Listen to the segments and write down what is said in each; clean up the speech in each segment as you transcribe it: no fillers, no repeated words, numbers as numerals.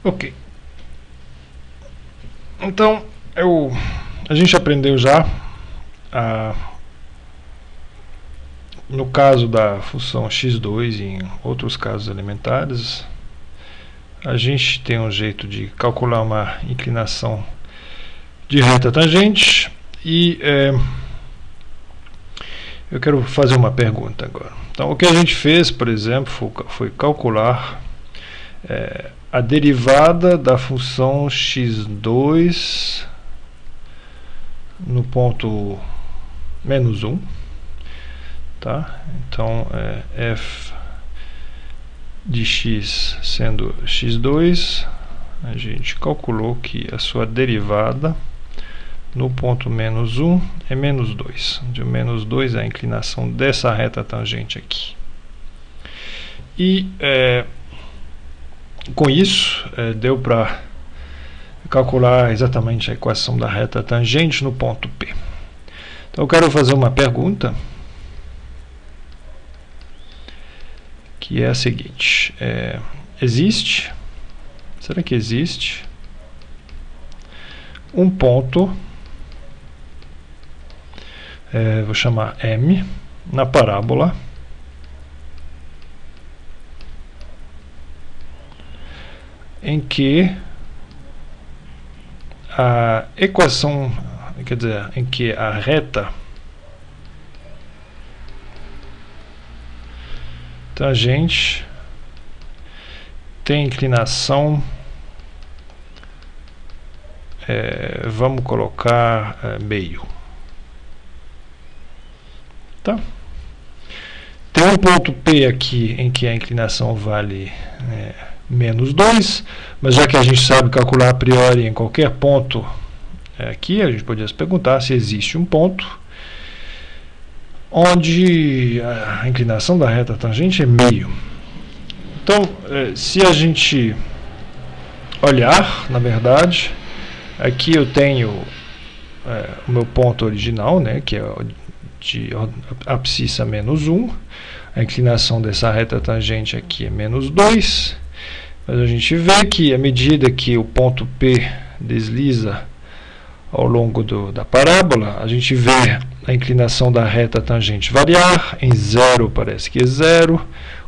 Ok. Então, a gente aprendeu já, no caso da função x2 e em outros casos elementares, a gente tem um jeito de calcular uma inclinação de reta tangente e eu quero fazer uma pergunta agora. Então, o que a gente fez, por exemplo, foi calcular a derivada da função x2 no ponto menos 1, tá? Então, f de x sendo x2, a gente calculou que a sua derivada no ponto menos 1 é menos 2, onde o menos 2 é a inclinação dessa reta tangente aqui. E com isso, deu para calcular exatamente a equação da reta tangente no ponto P. Então eu quero fazer uma pergunta, que é a seguinte: será que existe um ponto, vou chamar M, na parábola em que a equação, quer dizer, em que a reta tangente tem inclinação, vamos colocar meio, tá? Tem um ponto P aqui em que a inclinação vale menos 2, mas já que a gente sabe calcular a priori em qualquer ponto aqui, a gente podia se perguntar se existe um ponto onde a inclinação da reta tangente é meio. Então, se a gente olhar, na verdade, aqui eu tenho o meu ponto original, né, que é de abscissa menos 1, a inclinação dessa reta tangente aqui é menos 2, mas a gente vê que à medida que o ponto P desliza ao longo da parábola, a gente vê a inclinação da reta tangente variar. Em 0 parece que é 0,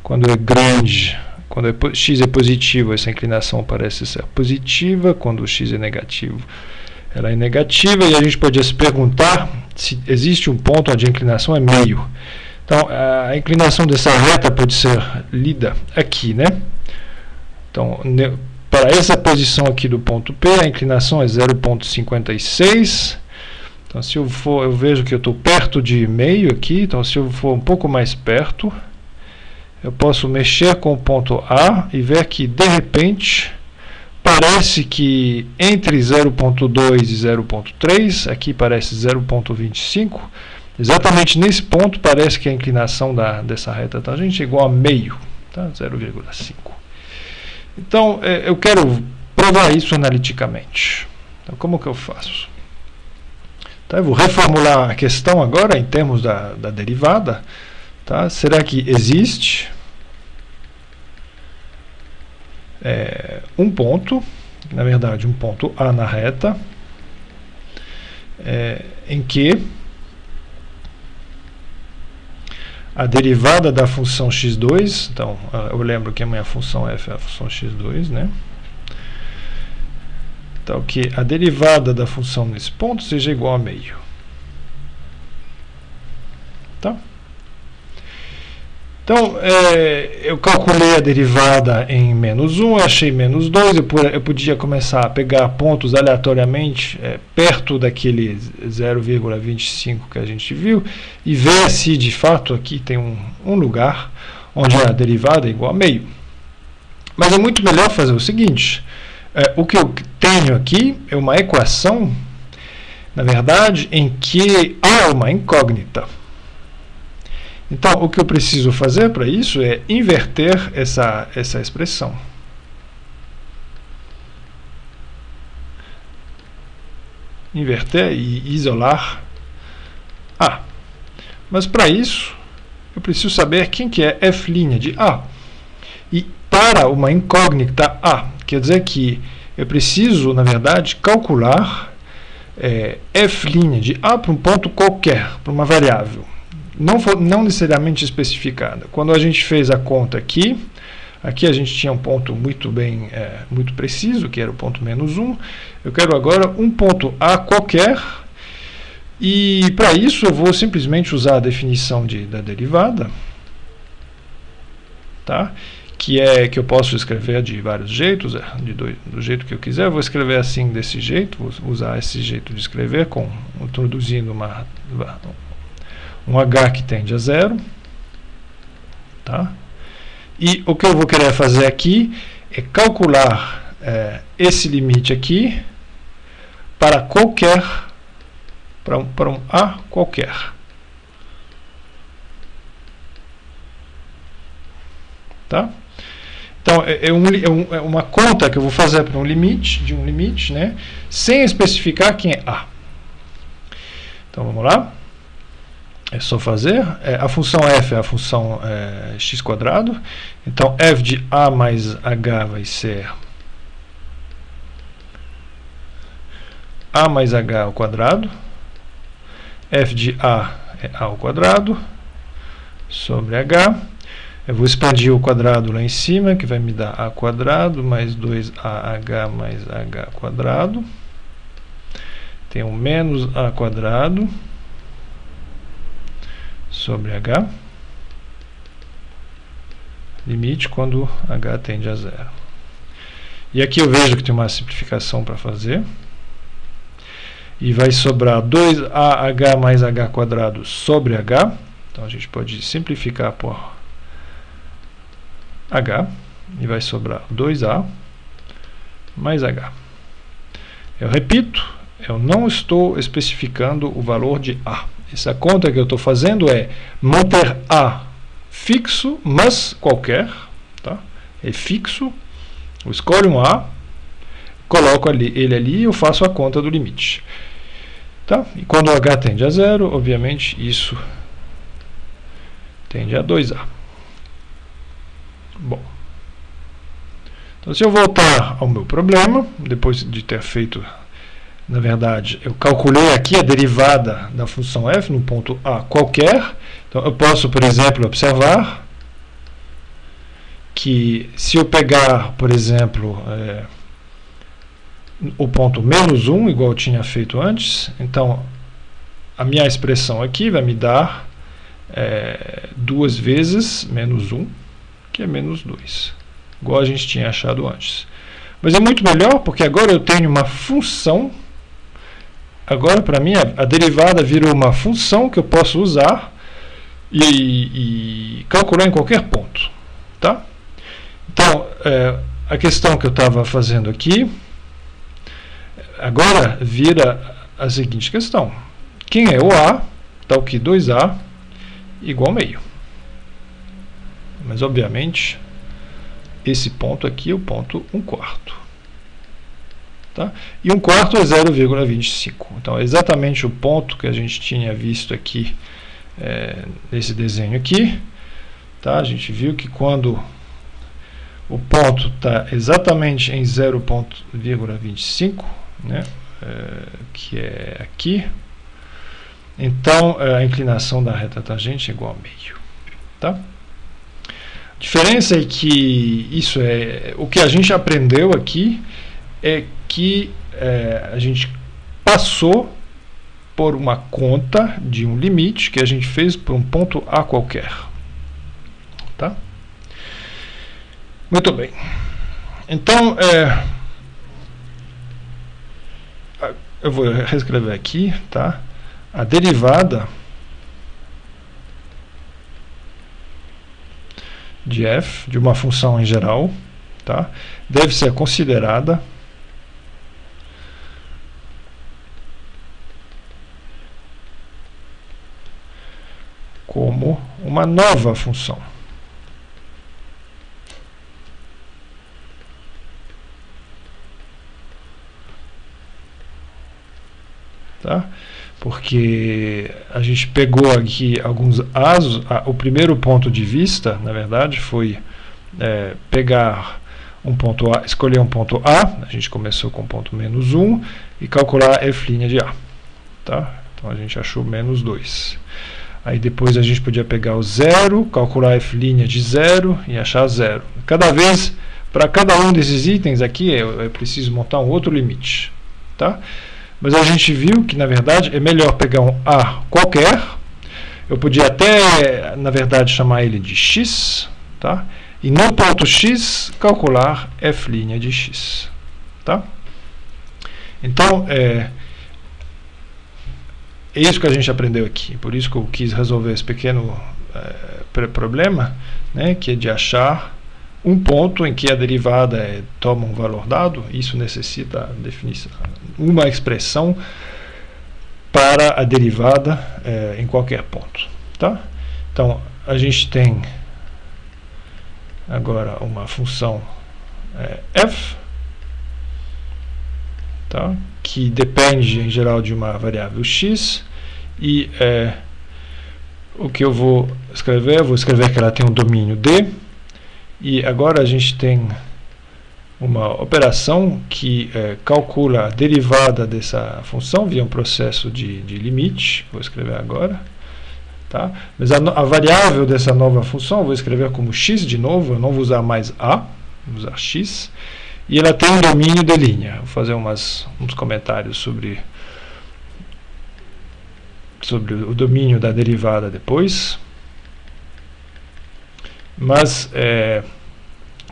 quando é grande, quando x é positivo, essa inclinação parece ser positiva, quando x é negativo, ela é negativa, e a gente podia se perguntar se existe um ponto onde a inclinação é meio. Então, a inclinação dessa reta pode ser lida aqui, né? Então, para essa posição aqui do ponto P, a inclinação é 0,56. Então, se eu vejo que eu estou perto de meio aqui. Então, se eu for um pouco mais perto, eu posso mexer com o ponto A e ver que, de repente, parece que entre 0,2 e 0,3, aqui parece 0,25, exatamente nesse ponto parece que a inclinação dessa reta tangente é igual a meio, tá? 0,5. Então, eu quero provar isso analiticamente. Então, como que eu faço? Tá, eu vou reformular a questão agora em termos da derivada. Tá? Será que existe um ponto, na verdade um ponto A na reta, em que a derivada da função x2, então eu lembro que a minha função f é a função x2, né? Então, que a derivada da função nesse ponto seja igual a meio. Tá? Então, eu calculei a derivada em menos 1, eu achei menos 2, eu podia começar a pegar pontos aleatoriamente perto daquele 0,25 que a gente viu e ver se de fato aqui tem um lugar onde a derivada é igual a meio. Mas é muito melhor fazer o seguinte: o que eu tenho aqui é uma equação, na verdade, em que há uma incógnita. Então, o que eu preciso fazer para isso é inverter essa expressão. Inverter e isolar A. Mas para isso, eu preciso saber quem que é f' de A. E para uma incógnita A, Quer dizer que eu preciso, na verdade, calcular f' de A para um ponto qualquer, para uma variável, não necessariamente especificada. Quando a gente fez a conta aqui a gente tinha um ponto muito preciso, que era o ponto -1. Eu quero agora um ponto A qualquer, e para isso eu vou simplesmente usar a definição da derivada, tá? Que eu posso escrever de vários jeitos, do jeito que eu quiser. Eu vou escrever assim, desse jeito, vou usar esse jeito de escrever, introduzindo um h que tende a 0, tá? E o que eu vou querer fazer aqui é calcular esse limite aqui para um A qualquer. Tá? Então, é uma conta que eu vou fazer para um limite, né, sem especificar quem é A. Então, vamos lá. É só fazer. A função f é a função x². Então, f de A mais h vai ser A mais h ao quadrado. F de A é A ao quadrado sobre h. Eu vou expandir o quadrado lá em cima, que vai me dar a quadrado mais 2ah mais h quadrado. Tem um menos a quadrado sobre h. Limite quando h tende a 0. E aqui eu vejo que tem uma simplificação para fazer. E vai sobrar 2ah mais h quadrado sobre h. Então a gente pode simplificar por h, e vai sobrar 2a mais h. Eu repito, eu não estou especificando o valor de a. Essa conta que eu estou fazendo é manter a fixo, mas qualquer, tá? É fixo, eu escolho um a, coloco ele ali e eu faço a conta do limite. Tá? E quando h tende a 0, obviamente isso tende a 2a. Bom, então se eu voltar ao meu problema, depois de ter feito, na verdade, eu calculei aqui a derivada da função f no ponto A qualquer. Então eu posso, por exemplo, observar que se eu pegar, por exemplo, o ponto -1, igual eu tinha feito antes, então a minha expressão aqui vai me dar 2 vezes -1, que é -2, igual a gente tinha achado antes. Mas é muito melhor, porque agora eu tenho uma função. Agora, para mim, a derivada virou uma função que eu posso usar e calcular em qualquer ponto. Tá? Então, a questão que eu estava fazendo aqui, agora vira a seguinte questão. Quem é o A, tal que 2A, igual meio. Mas, obviamente, esse ponto aqui é o ponto 1/4. Tá? E 1/4 é 0,25. Então, é exatamente o ponto que a gente tinha visto aqui, nesse desenho aqui. Tá? A gente viu que quando o ponto está exatamente em 0,25, né, que é aqui, então a inclinação da reta tangente é igual a meio. Tá? A diferença é que o que a gente aprendeu aqui é que a gente passou por uma conta de um limite que a gente fez por um ponto A qualquer. Tá? Muito bem. Então, eu vou reescrever aqui, tá? A derivada de f, de uma função em geral, tá? Deve ser considerada como uma nova função. Tá? Porque a gente pegou aqui alguns asos. O primeiro ponto de vista, na verdade, foi pegar escolher um ponto A, a gente começou com ponto menos 1, e calcular f' de A. Tá? Então a gente achou menos 2. Aí depois a gente podia pegar o 0, calcular f' de 0 e achar 0. Cada vez, para cada um desses itens aqui, eu preciso montar um outro limite. Tá? Mas a gente viu que, na verdade, é melhor pegar um A qualquer. Eu podia até, na verdade, chamar ele de x. Tá? E no ponto x, calcular f' de x. Tá? Então, é isso que a gente aprendeu aqui. Por isso que eu quis resolver esse pequeno problema, né, que é de achar um ponto em que a derivada toma um valor dado. Isso necessita definição, uma expressão para a derivada em qualquer ponto. Tá? Então, a gente tem agora uma função f, tá? Que depende em geral de uma variável x, e o que eu vou escrever que ela tem um domínio D, e agora a gente tem uma operação que calcula a derivada dessa função via um processo de limite. Vou escrever agora. Tá? Mas a variável dessa nova função eu vou escrever como x de novo, eu não vou usar mais a, vou usar x, e ela tem um domínio de linha. Vou fazer uns comentários sobre o domínio da derivada depois. Mas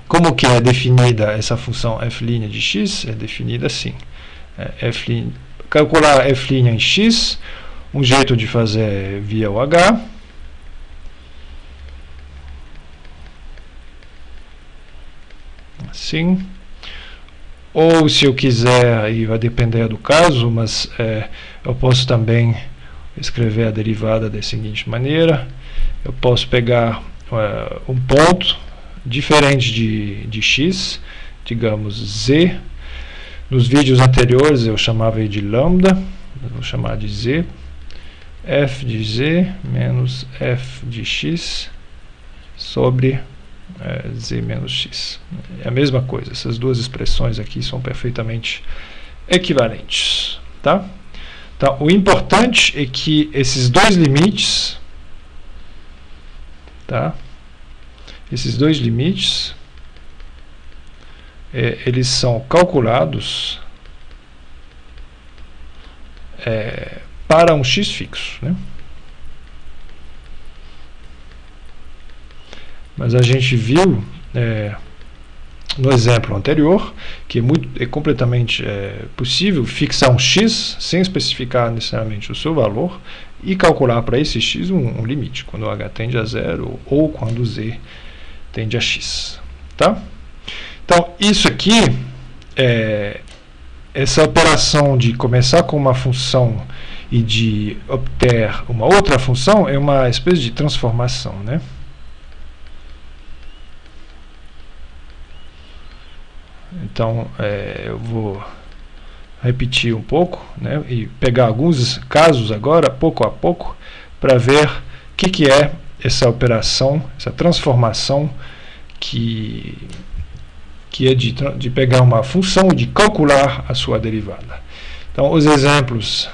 como que é definida essa função f' de x? É definida assim. Calcular f' em x. Um jeito de fazer via o h. Assim. Ou, se eu quiser, e vai depender do caso, mas eu posso também escrever a derivada da seguinte maneira. Eu posso pegar um ponto diferente de x, digamos z. Nos vídeos anteriores eu chamava de lambda, eu vou chamar de z. F de z menos f de x sobre z menos x. É a mesma coisa, essas duas expressões aqui são perfeitamente equivalentes. Tá? Então, o importante é que esses dois limites, tá? Esses dois limites, eles são calculados para um x fixo, né? Mas a gente viu no exemplo anterior que é completamente possível fixar um x sem especificar necessariamente o seu valor e calcular para esse x um limite, quando o h tende a zero ou quando o z tende a x. Tá? Então, isso aqui, essa operação de começar com uma função e de obter uma outra função é uma espécie de transformação, né? Então, eu vou repetir um pouco, né, e pegar alguns casos agora, pouco a pouco, para ver o que é essa operação, essa transformação que é de pegar uma função e de calcular a sua derivada. Então, os exemplos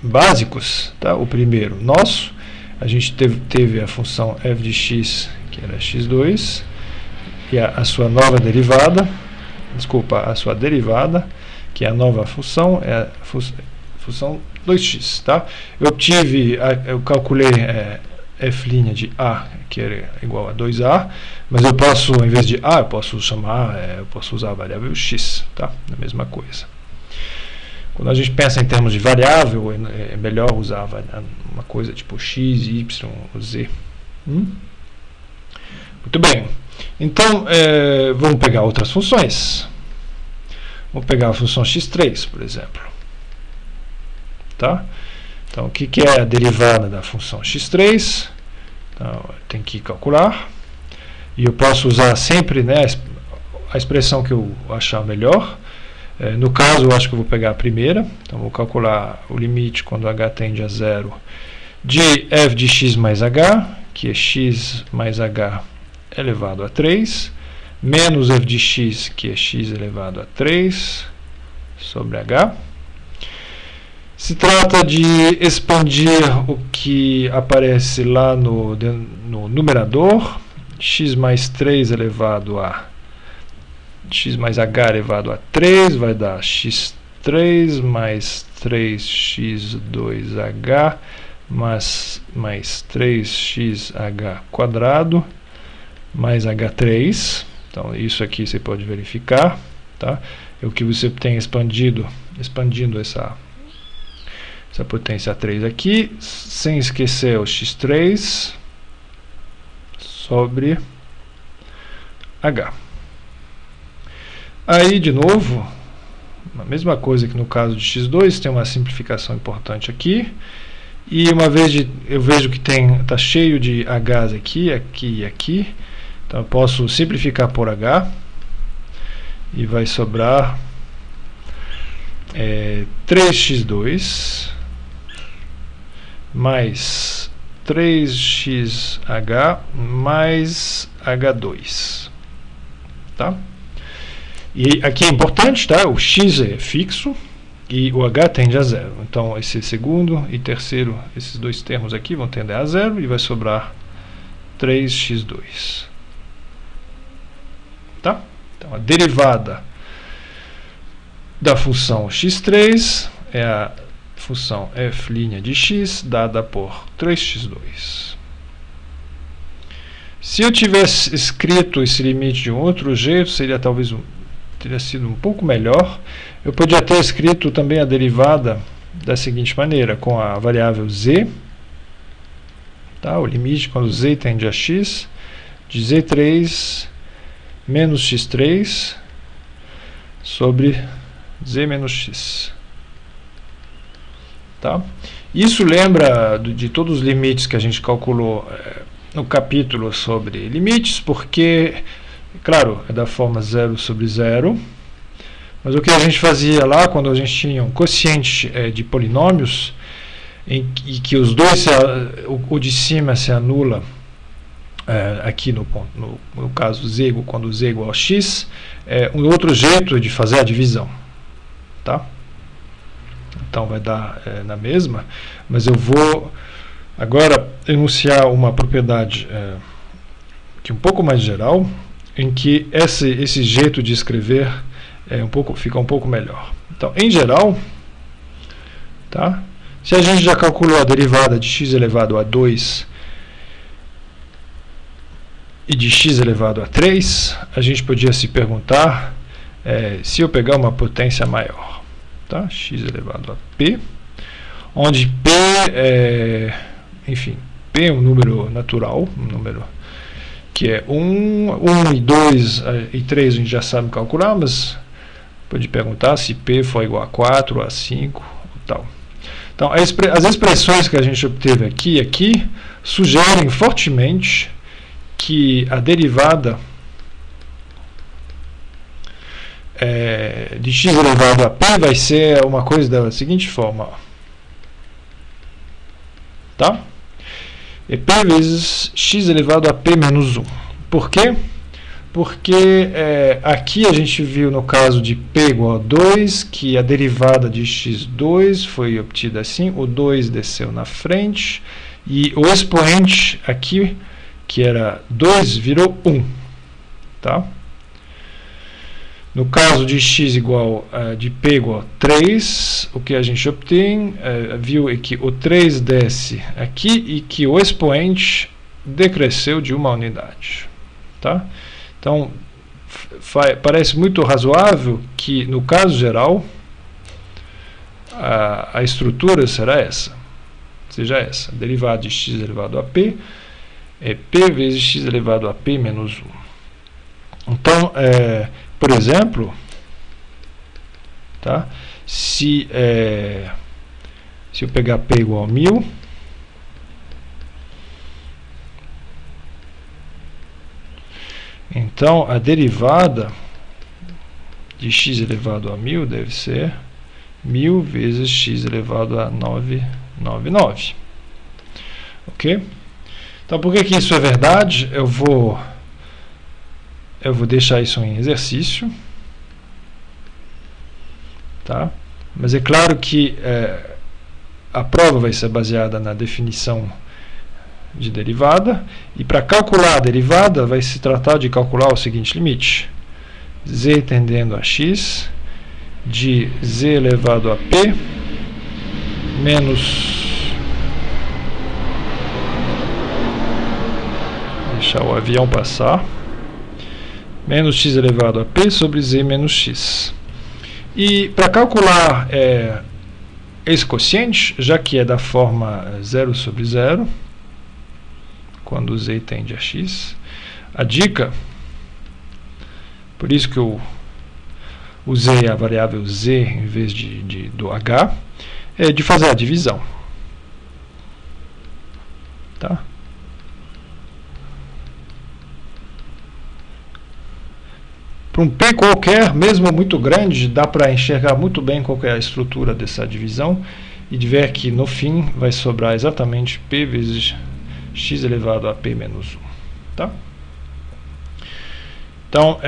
básicos, tá? O primeiro nosso, a gente teve a função f de x, que era x2, e a sua nova derivada, a sua derivada, que é a nova função, é a função 2x. Tá? Eu calculei f' de a, que era igual a 2a, mas eu posso, em vez de a, eu posso usar a variável x, tá? A mesma coisa. Quando a gente pensa em termos de variável, é melhor usar uma coisa tipo x, y, z. Muito bem. Então, vamos pegar outras funções. Vamos pegar a função x3, por exemplo. Tá? Então, o que é a derivada da função x3? Então, tem que calcular. E eu posso usar sempre, né, a expressão que eu achar melhor. No caso, eu acho que eu vou pegar a primeira. Então, vou calcular o limite quando h tende a zero de f de x mais h, que é x mais h elevado a 3, menos f de x, que é x elevado a 3, sobre h. Se trata de expandir o que aparece lá no numerador, x mais 3 elevado a x mais h elevado a 3 vai dar x3 mais 3x2h mais 3xh quadrado mais h3. Então isso aqui você pode verificar, tá? É o que você tem expandindo essa potência 3 aqui, sem esquecer o x3 sobre h. Aí, de novo, a mesma coisa que no caso de x2, tem uma simplificação importante aqui. E uma vez eu vejo que está cheio de h's aqui, aqui e aqui. Então eu posso simplificar por h. E vai sobrar 3x2 mais 3xh mais h2. Tá? E aqui é importante, tá? O x é fixo e o h tende a zero. Então esse segundo e terceiro, esses dois termos aqui vão tender a zero e vai sobrar 3x2. Tá? Então a derivada da função x3 é a função f' de x dada por 3x2. Se eu tivesse escrito esse limite de um outro jeito, teria sido um pouco melhor. Eu podia ter escrito também a derivada da seguinte maneira, com a variável z, tá? O limite quando z tende a x, de z3 menos x3 sobre z menos x. Tá? Isso lembra de todos os limites que a gente calculou no capítulo sobre limites, porque, claro, é da forma 0 sobre 0, mas o que a gente fazia lá, quando a gente tinha um quociente de polinômios, e que os dois, o de cima se anula, aqui no caso z, quando z é igual a x, um outro jeito de fazer a divisão. Tá? Então vai dar na mesma, mas eu vou agora enunciar uma propriedade que é um pouco mais geral, em que esse jeito de escrever fica um pouco melhor. Então, em geral, tá? Se a gente já calculou a derivada de x elevado a 2 e de x elevado a 3, a gente podia se perguntar se eu pegar uma potência maior, tá? X elevado a p, onde p enfim, p é um número natural, um número que é 1 e 2 e 3 a gente já sabe calcular, mas pode perguntar se p for igual a 4, a 5 ou tal. Então, as expressões que a gente obteve aqui e aqui sugerem fortemente que a derivada de x elevado a p vai ser uma coisa da seguinte forma. Tá? É p vezes x elevado a p menos 1. Por quê? Porque aqui a gente viu no caso de p igual a 2, que a derivada de x2 foi obtida assim, o 2 desceu na frente, e o expoente aqui, que era 2, virou 1. Tá? No caso de x de p igual a 3, o que a gente obtém, viu é que o 3 desce aqui e que o expoente decresceu de uma unidade. Tá? Então, parece muito razoável que, no caso geral, a estrutura será essa. Seja essa, a derivada de x elevado a p é p vezes x elevado a p menos 1. Então, por exemplo, tá? Se eu pegar p igual a 1000, então a derivada de x elevado a 1000 deve ser 1000 vezes x elevado a 999. Ok? Então, por que isso é verdade? Eu vou eu vou deixar isso em exercício, tá? Mas é claro que a prova vai ser baseada na definição de derivada, e para calcular a derivada vai se tratar de calcular o seguinte limite: z tendendo a x de z elevado a p menos, deixar o avião passar, menos x elevado a p sobre z menos x. E para calcular esse quociente, já que é da forma 0 sobre 0, quando z tende a x, a dica, por isso que eu usei a variável z em vez do h, é de fazer a divisão. Tá? Para um P qualquer, mesmo muito grande, dá para enxergar muito bem qual é a estrutura dessa divisão e de ver que no fim vai sobrar exatamente P vezes x elevado a P menos 1. Tá? Então,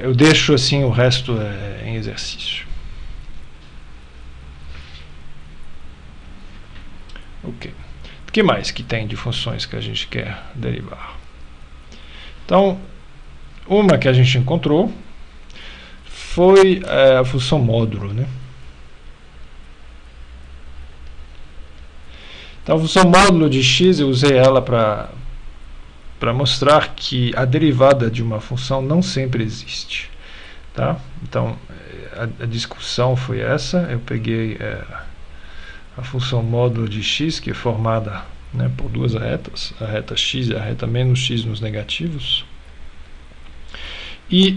eu deixo assim o resto em exercício. Ok. O que mais que tem de funções que a gente quer derivar? Então, uma que a gente encontrou foi a função módulo, né? Então, a função módulo de x, eu usei ela para mostrar que a derivada de uma função não sempre existe. Tá? Então, a discussão foi essa. Eu peguei a função módulo de x, que é formada, né, por duas retas, a reta x e a reta menos x nos negativos. E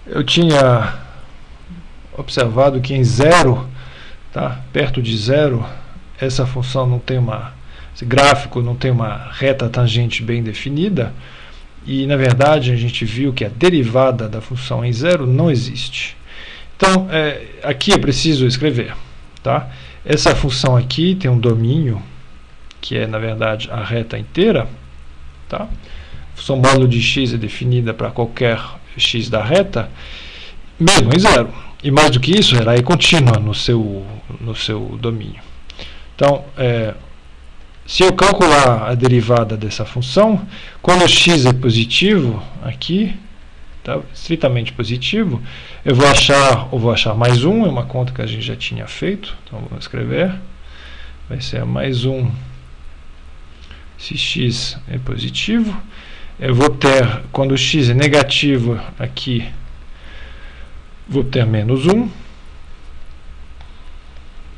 eu tinha observado que em zero, tá, perto de zero, essa função não tem esse gráfico não tem uma reta tangente bem definida, e na verdade a gente viu que a derivada da função em zero não existe. Então, aqui eu preciso escrever. Tá? Essa função aqui tem um domínio, que é na verdade a reta inteira. Tá? A função módulo de x é definida para qualquer x da reta, mesmo em zero. E mais do que isso, ela é contínua no seu domínio. Então, se eu calcular a derivada dessa função, quando x é positivo, aqui, tá, estritamente positivo, eu vou achar mais 1, é uma conta que a gente já tinha feito, então vou escrever, vai ser mais 1 se x é positivo. Eu vou ter, quando x é negativo aqui, vou ter menos 1.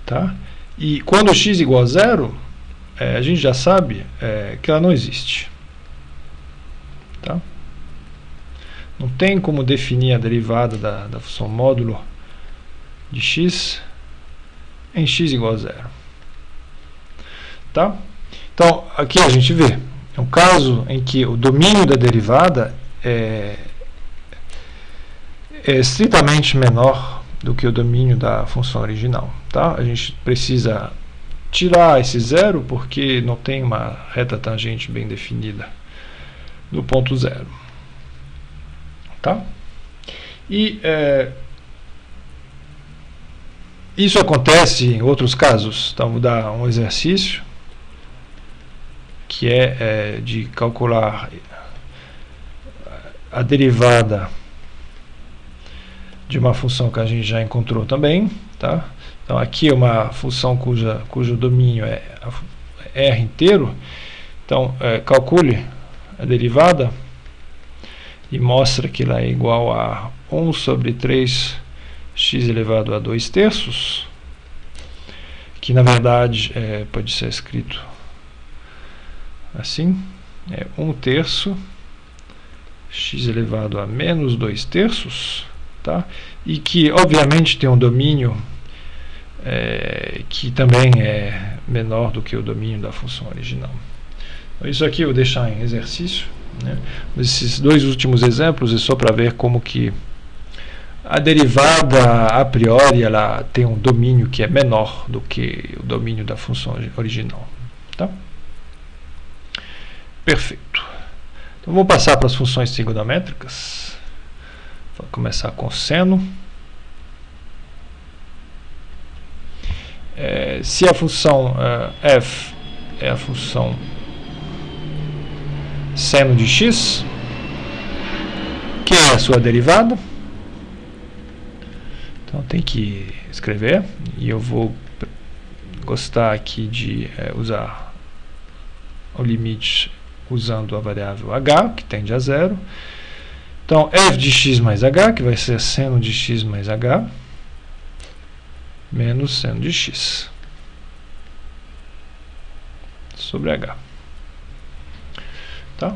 Tá? E quando x é igual a zero, a gente já sabe que ela não existe. Tá? Não tem como definir a derivada da função módulo de x em x igual a zero. Tá? Então, aqui a gente vê. É um caso em que o domínio da derivada é estritamente menor do que o domínio da função original. Tá? A gente precisa tirar esse zero porque não tem uma reta tangente bem definida no ponto zero. Tá? E isso acontece em outros casos. Então, vou dar um exercício que é de calcular a derivada de uma função que a gente já encontrou também. Tá? Então, aqui é uma função cujo domínio é R inteiro. Então, calcule a derivada e mostra que ela é igual a 1 sobre 3 x elevado a 2 terços, que na verdade pode ser escrito assim, 1 terço x elevado a menos 2 terços, tá? E que obviamente tem um domínio que também é menor do que o domínio da função original. Então, isso aqui eu vou deixar em exercício, né? Esses dois últimos exemplos é só para ver como que a derivada a priori ela tem um domínio que é menor do que o domínio da função original. Tá? Perfeito. Então vou passar para as funções trigonométricas. Vou começar com seno. Se a função f é a função seno de x, que é a sua derivada, então tem que escrever, e eu vou gostar aqui de usar o limite usando a variável h, que tende a zero. Então f de x mais h, que vai ser seno de x mais h, menos seno de x sobre h. Tá?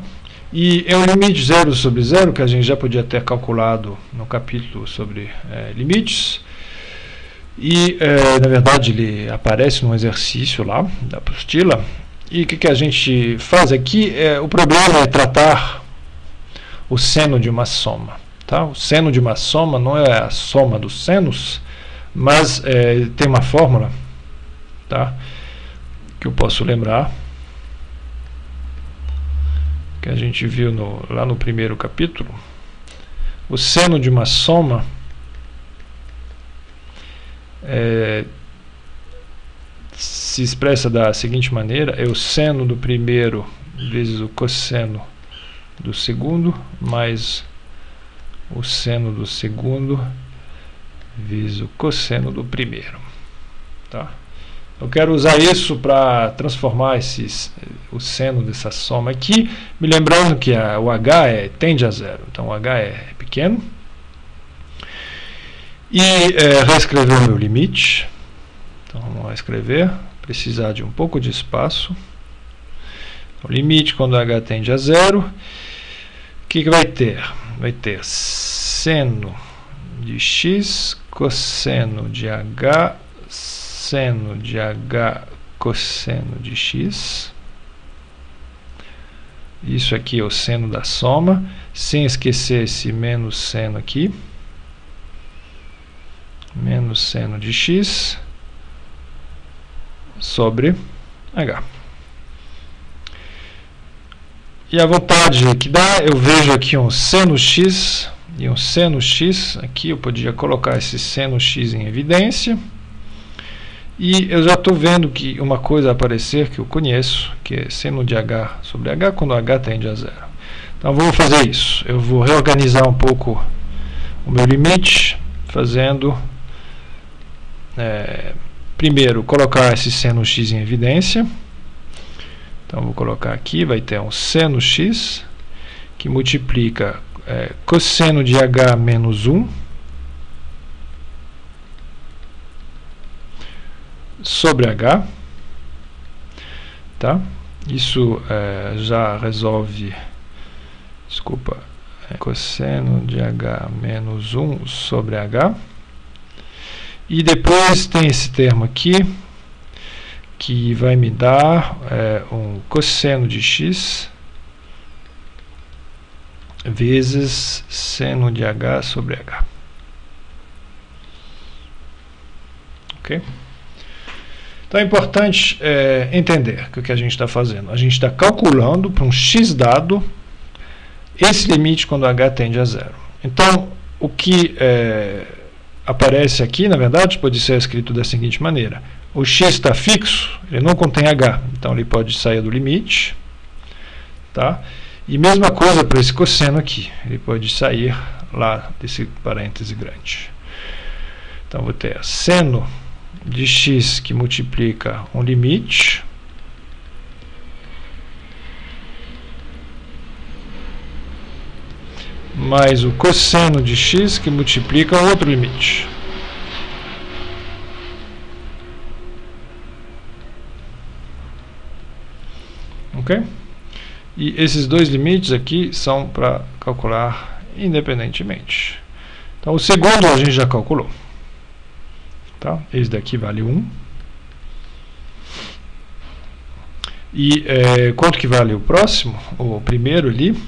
E é um limite 0 sobre 0, que a gente já podia ter calculado no capítulo sobre limites. E, na verdade, ele aparece num exercício lá, da apostila. E o que a gente faz aqui? O problema é tratar o seno de uma soma. Tá? O seno de uma soma não é a soma dos senos, mas tem uma fórmula, tá? Que eu posso lembrar, que a gente viu lá no primeiro capítulo. O seno de uma soma se expressa da seguinte maneira: é o seno do primeiro vezes o cosseno do segundo, mais o seno do segundo vezes o cosseno do primeiro. Tá? Eu quero usar isso para transformar o seno dessa soma aqui, me lembrando que o h tende a zero, então o h é pequeno. E reescrever o meu limite. Então vamos lá escrever, precisar de um pouco de espaço. O limite quando h tende a zero, o que vai ter? Vai ter seno de x, cosseno de h, seno de h, cosseno de x. Isso aqui é o seno da soma, sem esquecer esse menos seno aqui. Menos seno de x sobre h. E a vontade que dá, eu vejo aqui um seno x e um seno x. Aqui eu podia colocar esse seno x em evidência. E eu já estou vendo que uma coisa aparecer que eu conheço, que é seno de h sobre h quando h tende a zero. Então vou fazer isso. Eu vou reorganizar um pouco o meu limite, fazendo primeiro colocar esse seno x em evidência. Então vou colocar aqui, vai ter um seno x que multiplica cosseno de h menos 1 sobre h. Tá? Isso já resolve, desculpa, cosseno de h menos 1 sobre h. E depois tem esse termo aqui, que vai me dar um cosseno de x vezes seno de h sobre h. Ok? Então é importante entender que o que a gente está fazendo. A gente está calculando para um x dado esse limite quando h tende a zero. Então, o que aparece aqui, na verdade, pode ser escrito da seguinte maneira: o x está fixo, ele não contém h, então ele pode sair do limite. Tá? E mesma coisa para esse cosseno aqui, ele pode sair lá desse parêntese grande. Então vou ter seno de x que multiplica um limite mais o cosseno de x que multiplica outro limite. Ok? E esses dois limites aqui são para calcular independentemente. Então o segundo a gente já calculou. Tá? Esse daqui vale 1. E quanto que vale o próximo? O primeiro ali.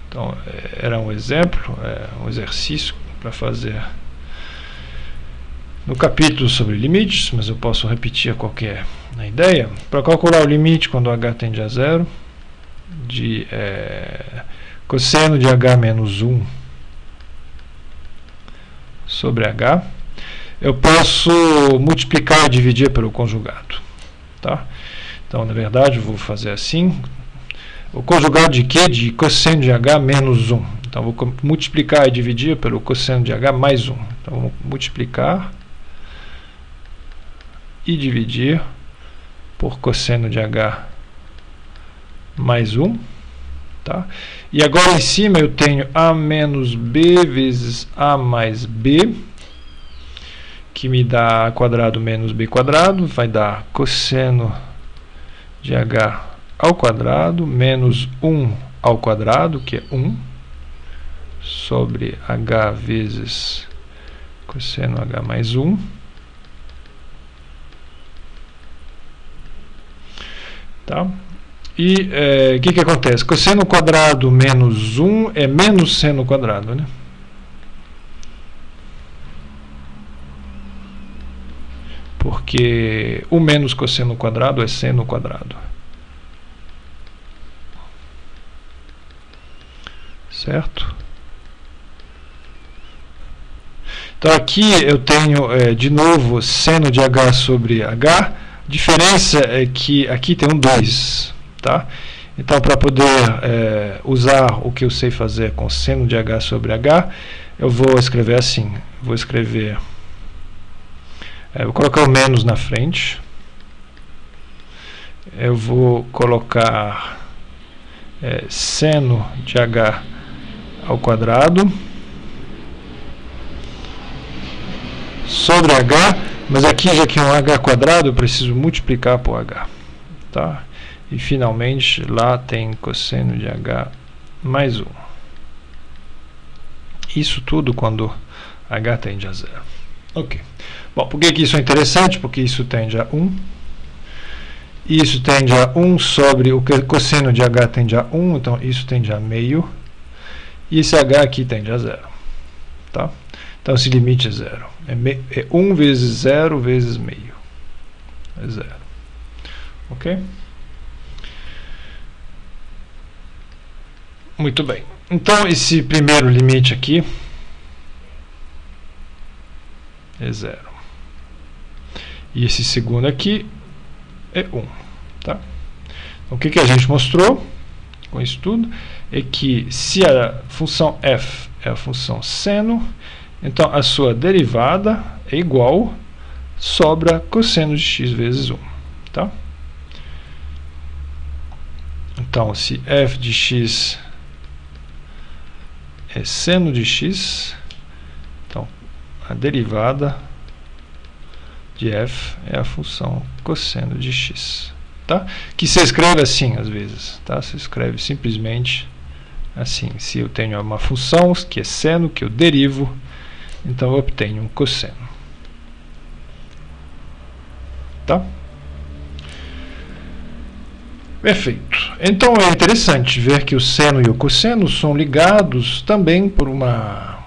Então, era um exemplo, um exercício para fazer no capítulo sobre limites, mas eu posso repetir qualquer ideia. Para calcular o limite quando h tende a zero, de cosseno de h menos 1 sobre h, eu posso multiplicar e dividir pelo conjugado, tá? Então, na verdade, eu vou fazer assim. O conjugado de quê? De cosseno de h menos 1. Então, eu vou multiplicar e dividir pelo cosseno de h mais 1. Então, vou multiplicar e dividir por cosseno de h mais 1. Tá? E agora em cima eu tenho a menos b vezes a mais b, que me dá a quadrado menos b quadrado, vai dar cosseno de h ao quadrado menos 1 ao quadrado, que é 1, sobre h vezes cosseno h mais 1. Tá? E o que acontece? Cosseno quadrado menos 1 é menos seno quadrado, né? Porque o menos cosseno quadrado é seno quadrado. Certo? Então aqui eu tenho de novo seno de h sobre h. A diferença é que aqui tem um 2. Tá? Então, para poder usar o que eu sei fazer com seno de h sobre h, eu vou escrever assim. Vou escrever, vou colocar o menos na frente. Eu vou colocar seno de h ao quadrado sobre h, mas aqui, já que é um h quadrado, eu preciso multiplicar por h. Tá? E finalmente lá tem cosseno de h mais 1. Isso tudo quando h tende a 0. Ok. Bom, por que isso é interessante? Porque isso tende a 1. E isso tende a 1 sobre o cosseno de h tende a 1, então isso tende a meio. E esse h aqui tende a 0. Tá? Então esse limite é 0. É 1 vezes 0 vezes meio. É 0. Ok? Muito bem. Então, esse primeiro limite aqui é 0. E esse segundo aqui é 1. Tá? Então, o que a gente mostrou com isso tudo é que se a função f é a função seno, então a sua derivada é igual, sobra cosseno de x vezes 1. Tá? Então, se f de x é seno de x, então a derivada de f é a função cosseno de x, tá? Que se escreve assim às vezes, tá? Se escreve simplesmente assim. Se eu tenho uma função que é seno, que eu derivo, então eu obtenho um cosseno, tá? Perfeito. Então é interessante ver que o seno e o cosseno são ligados também por uma,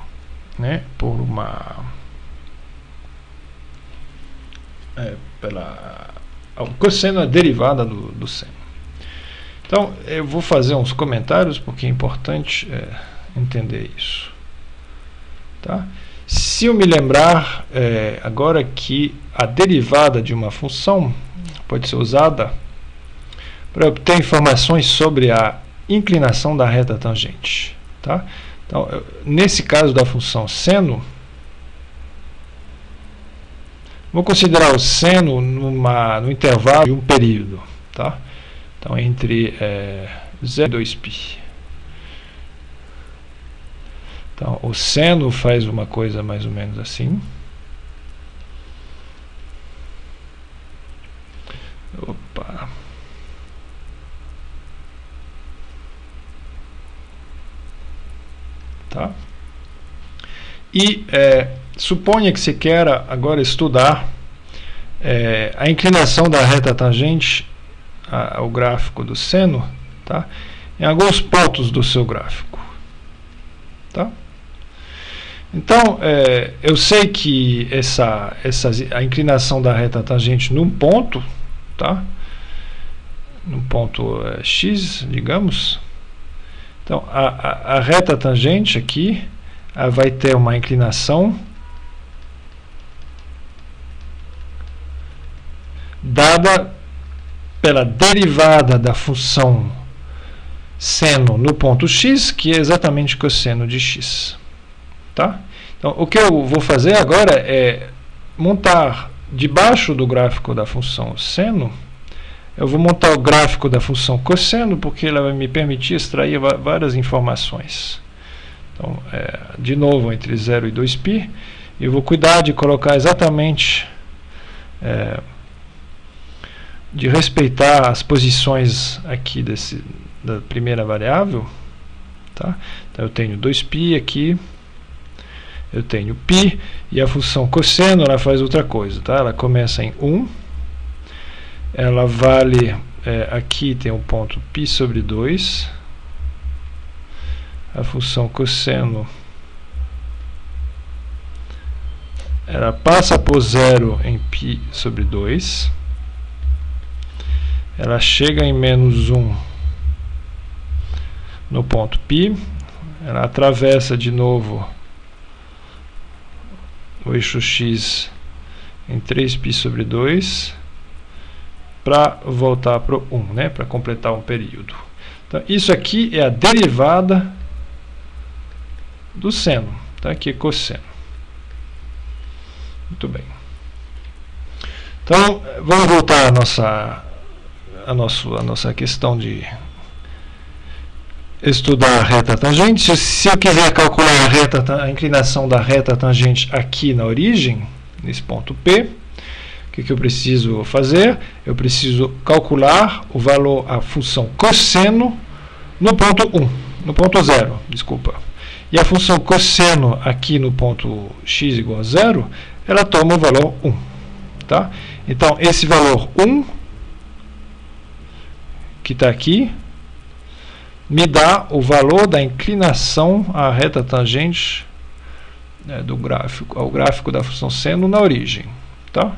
o cosseno é derivada do seno. Então eu vou fazer uns comentários porque é importante entender isso. Tá? Se eu me lembrar agora que a derivada de uma função pode ser usada para obter informações sobre a inclinação da reta tangente. Tá? Então, nesse caso da função seno, vou considerar o seno no intervalo de um período. Tá? Então, entre 0 e 2π. Então, o seno faz uma coisa mais ou menos assim. Opa! Tá? E suponha que você queira agora estudar a inclinação da reta tangente ao gráfico do seno, tá? Em alguns pontos do seu gráfico. Tá? Então, eu sei que a inclinação da reta tangente num ponto, tá? no ponto x, digamos. Então, a reta tangente aqui vai ter uma inclinação dada pela derivada da função seno no ponto x, que é exatamente cosseno de x. Tá? Então, o que eu vou fazer agora é montar debaixo do gráfico da função seno, eu vou montar o gráfico da função cosseno, porque ela vai me permitir extrair várias informações. Então, de novo, entre 0 e 2π, eu vou cuidar de colocar exatamente, de respeitar as posições aqui da primeira variável. Tá? Então, eu tenho 2π aqui, eu tenho π, e a função cosseno ela faz outra coisa. Tá? Ela começa em 1, ela vale, aqui tem um ponto π sobre 2, a função cosseno ela passa por 0 em π sobre 2, ela chega em menos 1 no ponto π, ela atravessa de novo o eixo x em 3π sobre 2 para voltar para o 1, né, para completar um período. Então, isso aqui é a derivada do seno, tá? Aqui é cosseno. Muito bem. Então, vamos voltar à nossa questão de estudar a reta tangente. Se eu quiser calcular a inclinação da reta tangente aqui na origem, nesse ponto P, o que eu preciso fazer? Eu preciso calcular o valor, a função cosseno no ponto 1, no ponto 0, desculpa. E a função cosseno aqui no ponto x igual a 0, ela toma o valor 1. Tá? Então, esse valor 1, que está aqui, me dá o valor da inclinação à reta tangente, do gráfico, ao gráfico da função seno na origem. Tá?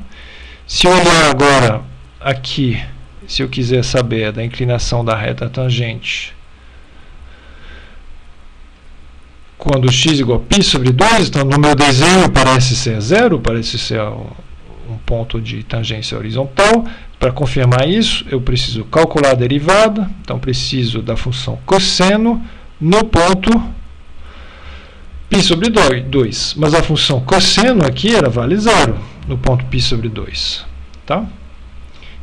Se eu olhar agora aqui, se eu quiser saber da inclinação da reta tangente quando x igual a π sobre 2, então no meu desenho parece ser 0, parece ser um ponto de tangência horizontal. Para confirmar isso, eu preciso calcular a derivada, então preciso da função cosseno no ponto π sobre 2. Mas a função cosseno aqui ela vale 0 no ponto π sobre 2. Tá?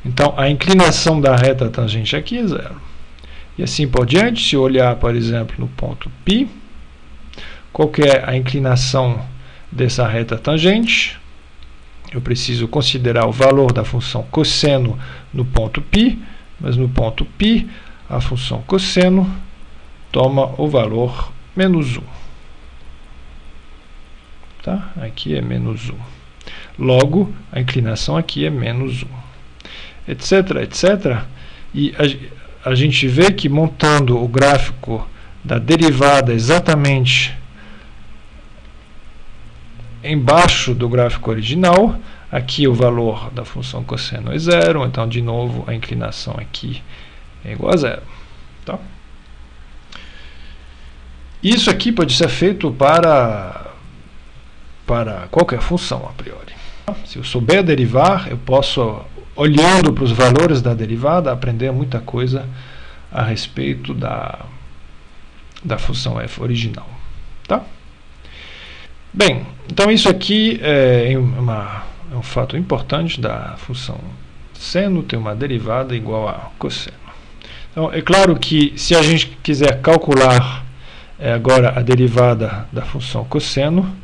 Então, a inclinação da reta tangente aqui é 0. E assim por diante, se eu olhar, por exemplo, no ponto π, qual que é a inclinação dessa reta tangente? Eu preciso considerar o valor da função cosseno no ponto π, mas no ponto π, a função cosseno toma o valor menos 1. Tá? Aqui é menos 1. Logo, a inclinação aqui é menos 1. Etc, etc. E a gente vê que montando o gráfico da derivada exatamente embaixo do gráfico original, aqui o valor da função cosseno é 0, então de novo a inclinação aqui é igual a 0. Tá? Isso aqui pode ser feito para qualquer função a priori. Se eu souber derivar, eu posso, olhando para os valores da derivada, aprender muita coisa a respeito da função f original. Tá? Bem, então isso aqui é um fato importante da função seno, tem uma derivada igual a cosseno. Então, é claro que se a gente quiser calcular agora a derivada da função cosseno,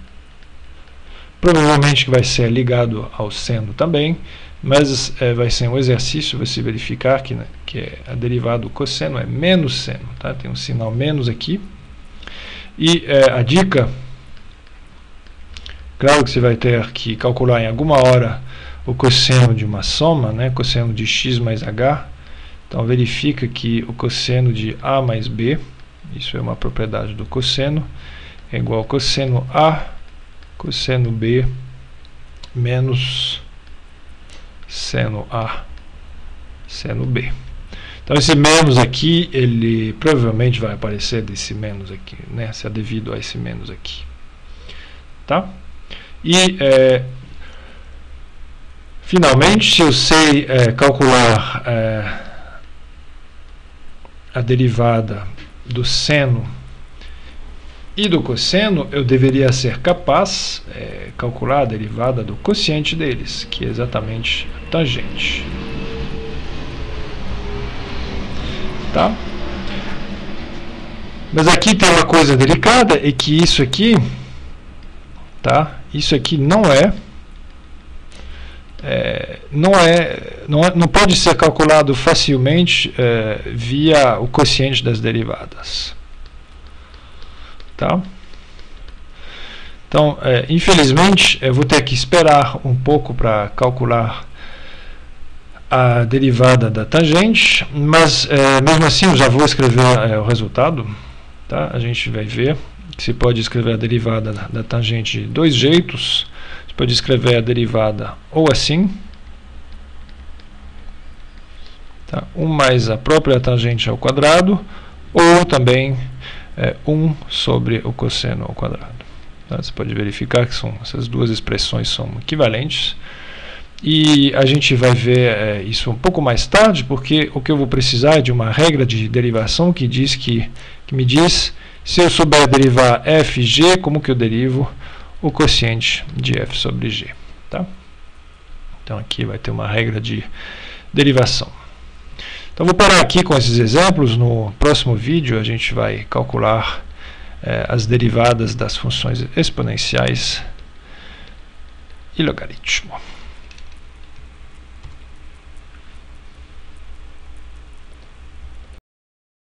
provavelmente que vai ser ligado ao seno também, mas vai ser um exercício você verificar que a derivada do cosseno é menos seno. Tá? Tem um sinal menos aqui. E a dica... Claro que você vai ter que calcular em alguma hora o cosseno de uma soma, né? Cosseno de x mais h. Então, verifica que o cosseno de a mais b, isso é uma propriedade do cosseno, é igual a cosseno a, cosseno b, menos seno a, seno b. Então esse menos aqui, ele provavelmente vai aparecer desse menos aqui, né? Se é devido a esse menos aqui, tá? E finalmente, se eu sei calcular a derivada do seno e do cosseno, eu deveria ser capaz de calcular a derivada do quociente deles, que é exatamente a tangente. Tá? Mas aqui tem uma coisa delicada, é que isso aqui, tá? Isso aqui não pode ser calculado facilmente via o quociente das derivadas. Tá? Então, infelizmente, eu vou ter que esperar um pouco para calcular a derivada da tangente, mas mesmo assim eu já vou escrever o resultado. Tá? A gente vai ver que se pode escrever a derivada da tangente de dois jeitos. Você pode escrever a derivada ou assim, tá? 1 mais a própria tangente ao quadrado, ou também 1 sobre o cosseno ao quadrado. Tá? Você pode verificar que essas duas expressões são equivalentes. E a gente vai ver isso um pouco mais tarde, porque o que eu vou precisar é de uma regra de derivação que me diz se eu souber derivar f g, como que eu derivo o quociente de f sobre g. Tá? Então aqui vai ter uma regra de derivação. Então vou parar aqui com esses exemplos. No próximo vídeo a gente vai calcular as derivadas das funções exponenciais e logaritmo.